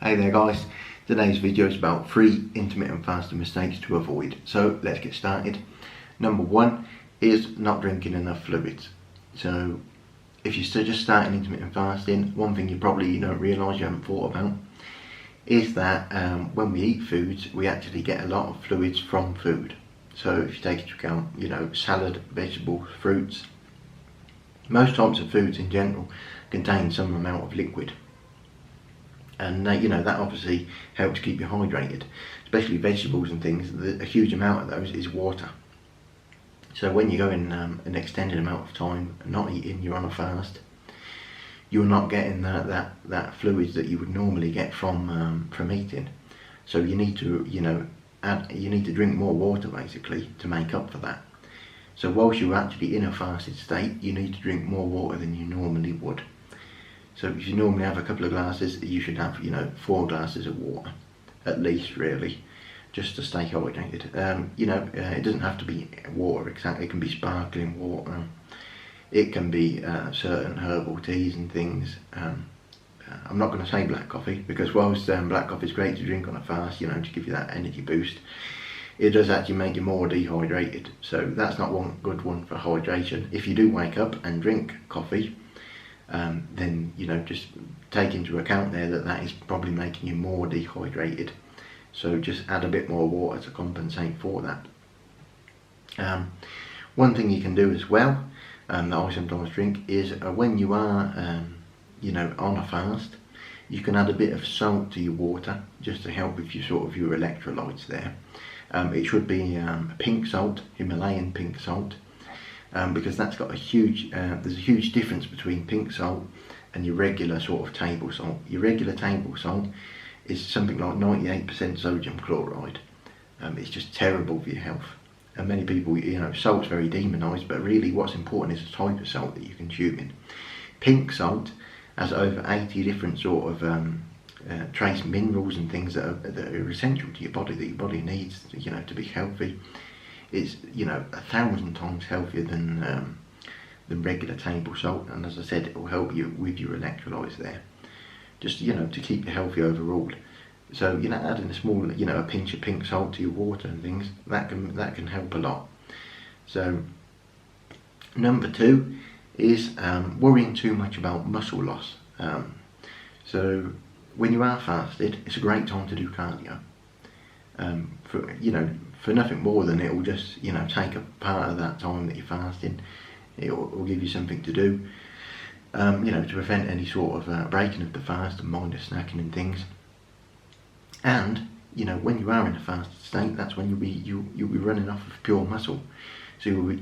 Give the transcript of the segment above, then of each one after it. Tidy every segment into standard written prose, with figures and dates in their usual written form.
Hey there guys, today's video is about 3 intermittent fasting mistakes to avoid. So let's get started. Number 1 is not drinking enough fluids. So if you're just starting intermittent fasting, one thing you probably don't realise, you haven't thought about, is that when we eat foods, we actually get a lot of fluids from food. So if you take into account, salad, vegetables, fruits, most types of foods in general contain some amount of liquid. And that obviously helps keep you hydrated, especially vegetables and things. A huge amount of those is water. So when you go in an extended amount of time not eating, you're on a fast, you're not getting that fluids that you would normally get from eating. So you need to you need to drink more water basically to make up for that. So whilst you're actually in a fasted state, you need to drink more water than you normally would. So if you normally have a couple of glasses, you should have 4 glasses of water at least, really, just to stay hydrated. It doesn't have to be water exactly. It can be sparkling water, it can be certain herbal teas and things. I'm not going to say black coffee, because whilst black coffee is great to drink on a fast, to give you that energy boost, it does actually make you more dehydrated. So that's not one good one for hydration. If you do wake up and drink coffee, then just take into account there that is probably making you more dehydrated. So just add a bit more water to compensate for that. One thing you can do as well, that I sometimes drink, is when you are on a fast, you can add a bit of salt to your water just to help with your electrolytes there. It should be pink salt, Himalayan pink salt. Because that's got there's a huge difference between pink salt and your regular sort of table salt. Your regular table salt is something like 98% sodium chloride. It's just terrible for your health. And many people, salt's very demonised, but really what's important is the type of salt that you're consuming. Pink salt has over 80 different sort of trace minerals and things that are essential to your body, that your body needs, to be healthy. It's 1,000 times healthier than regular table salt, and as I said, it will help you with your electrolytes there, just to keep you healthy overall. So adding a small a pinch of pink salt to your water and things, that can help a lot. So number 2 is worrying too much about muscle loss. So when you are fasted, it's a great time to do cardio. For nothing more than it will just take a part of that time that you're fasting. It will give you something to do, to prevent any sort of breaking of the fast and mindless snacking and things. And when you are in a fasted state, that's when you'll be running off of pure muscle. So you'll be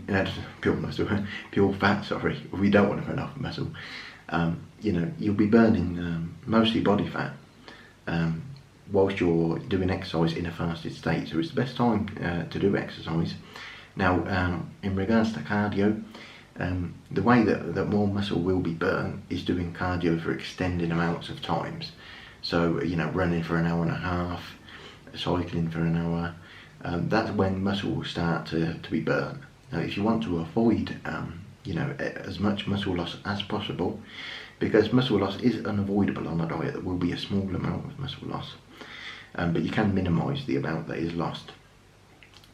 pure fat. Sorry, we don't want to run off of muscle. You'll be burning mostly body fat. Whilst you're doing exercise in a fasted state. So it's the best time to do exercise. Now, in regards to cardio, the way that more muscle will be burnt is doing cardio for extended amounts of times. So, running for an hour and a half, cycling for an hour, that's when muscle will start to be burnt. Now, if you want to avoid, as much muscle loss as possible, because muscle loss is unavoidable on a diet, there will be a small amount of muscle loss. But you can minimise the amount that is lost.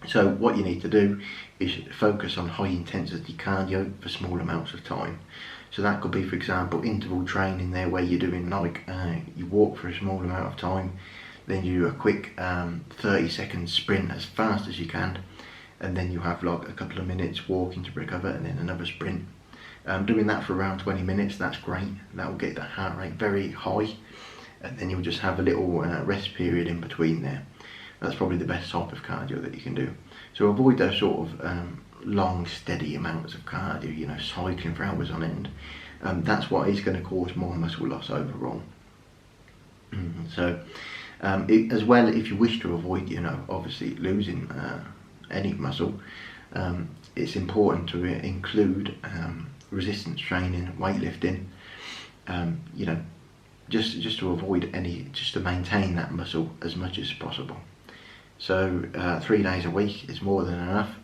So what you need to do is focus on high intensity cardio for small amounts of time. So that could be, for example, interval training there, where you're doing you walk for a small amount of time, then you do a quick 30-second sprint as fast as you can, and then you have a couple of minutes walking to recover, and then another sprint. Doing that for around 20 minutes, that's great. That will get the heart rate very high. And then you'll just have a little rest period in between there. That's probably the best type of cardio that you can do. So avoid those sort of long, steady amounts of cardio, cycling for hours on end. That's what is going to cause more muscle loss overall. So as well, if you wish to avoid, obviously losing any muscle, it's important to include resistance training, weightlifting, just to avoid just to maintain that muscle as much as possible. So 3 days a week is more than enough.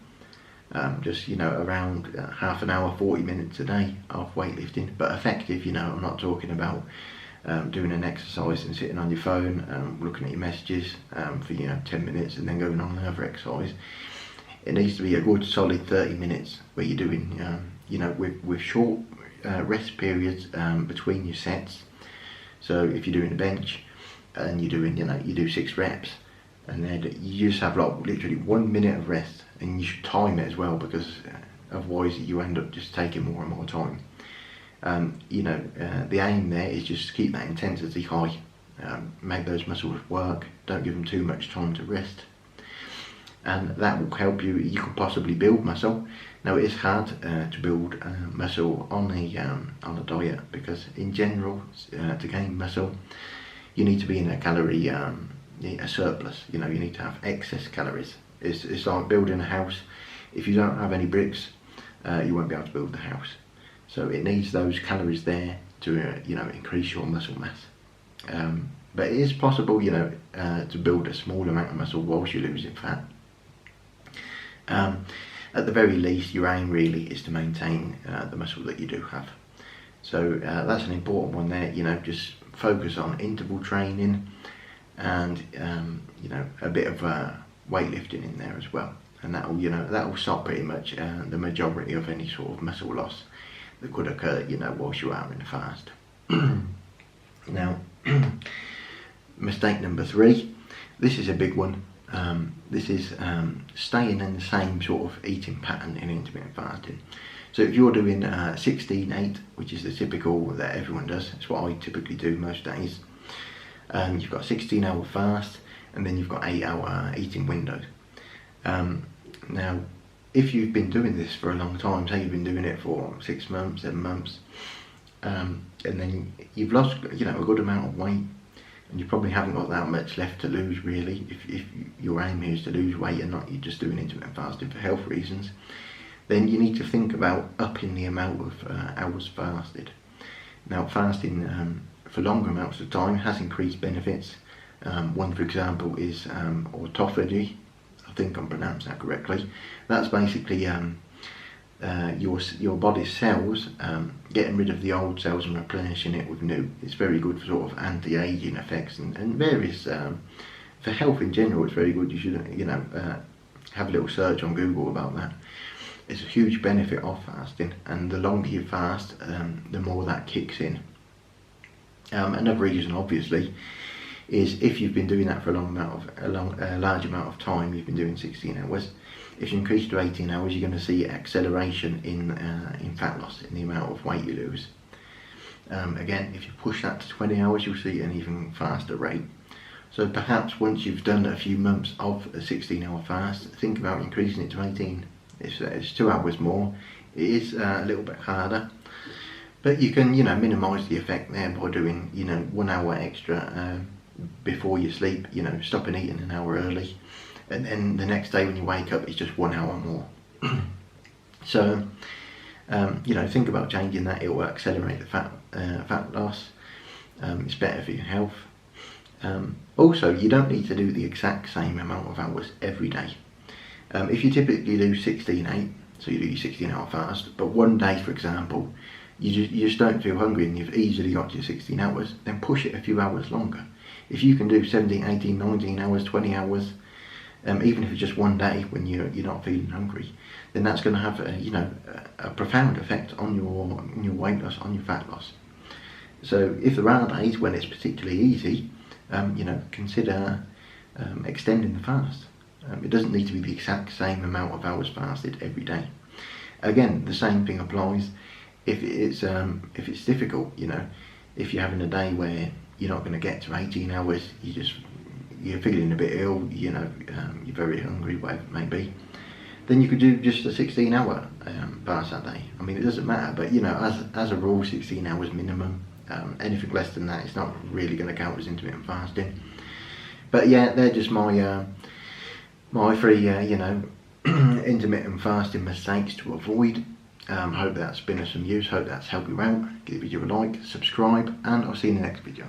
Around half an hour, 40 minutes a day of weightlifting, but effective. I'm not talking about doing an exercise and sitting on your phone, looking at your messages for 10 minutes and then going on another exercise. It needs to be a good solid 30 minutes where you're doing, with short rest periods between your sets. So if you're doing a bench and you're doing, you do 6 reps, and then you just have like literally 1 minute of rest, and you should time it as well, because otherwise you end up just taking more and more time. The aim there is just to keep that intensity high, make those muscles work, don't give them too much time to rest, and that will help you. You could possibly build muscle. Now, it is hard to build muscle on a diet, because in general, to gain muscle, you need to be in a calorie a surplus. You need to have excess calories. It's like building a house. If you don't have any bricks, you won't be able to build the house. So it needs those calories there to increase your muscle mass. But it is possible, to build a small amount of muscle whilst you're losing fat. At the very least, your aim really is to maintain the muscle that you do have. So that's an important one there. Just focus on interval training and a bit of weightlifting in there as well, and that will stop pretty much the majority of any sort of muscle loss that could occur whilst you are in a fast. Now, mistake number 3, this is a big one. This is staying in the same sort of eating pattern in intermittent fasting. So if you're doing 16-8, which is the typical that everyone does, it's what I typically do most days. You've got a 16-hour fast, and then you've got 8-hour eating windows. Now, if you've been doing this for a long time, say you've been doing it for 6 months, 7 months, and then you've lost a good amount of weight, and you probably haven't got that much left to lose really, if your aim is to lose weight and not you're just doing intermittent fasting for health reasons, then you need to think about upping the amount of hours fasted. Now, fasting for longer amounts of time has increased benefits. One, for example, is autophagy. I think I'm pronouncing that correctly. That's basically your body's cells getting rid of the old cells and replenishing it with new. It's very good for sort of anti-aging effects and various for health in general. It's very good. You should have a little search on Google about that. It's a huge benefit of fasting, and the longer you fast, the more that kicks in. Another reason, obviously, is if you've been doing that for a large amount of time, you've been doing 16 hours. If you increase to 18 hours, you're going to see acceleration in fat loss, in the amount of weight you lose. Again, if you push that to 20 hours, you'll see an even faster rate. So perhaps once you've done a few months of a 16-hour fast, think about increasing it to 18. It's 2 hours more. It is a little bit harder, but you can minimise the effect there by doing 1 hour extra before you sleep. Stopping eating an hour early, and then the next day when you wake up, it's just 1 hour more. So think about changing that. It will accelerate the fat loss. It's better for your health. Also, you don't need to do the exact same amount of hours every day. If you typically do 16-8, so you do your 16-hour fast, but one day, for example, you just don't feel hungry and you've easily got to your 16 hours, then push it a few hours longer. If you can do 17, 18, 19 hours, 20 hours, even if it's just one day when you're not feeling hungry, then that's going to have a profound effect on your weight loss, on your fat loss. So if there are days when it's particularly easy, consider extending the fast. It doesn't need to be the exact same amount of hours fasted every day. Again, the same thing applies if it's difficult. If you're having a day where you're not going to get to 18 hours, you're feeling a bit ill, you're very hungry, whatever it may be, then you could do just a 16-hour fast that day. I mean, it doesn't matter, but as a rule, 16 hours minimum. Anything less than that, it's not really going to count as intermittent fasting. But yeah, they're just my 3 intermittent fasting mistakes to avoid. Hope that's been of some use, hope that's helped you out. Give the video a like, subscribe, and I'll see you in the next video.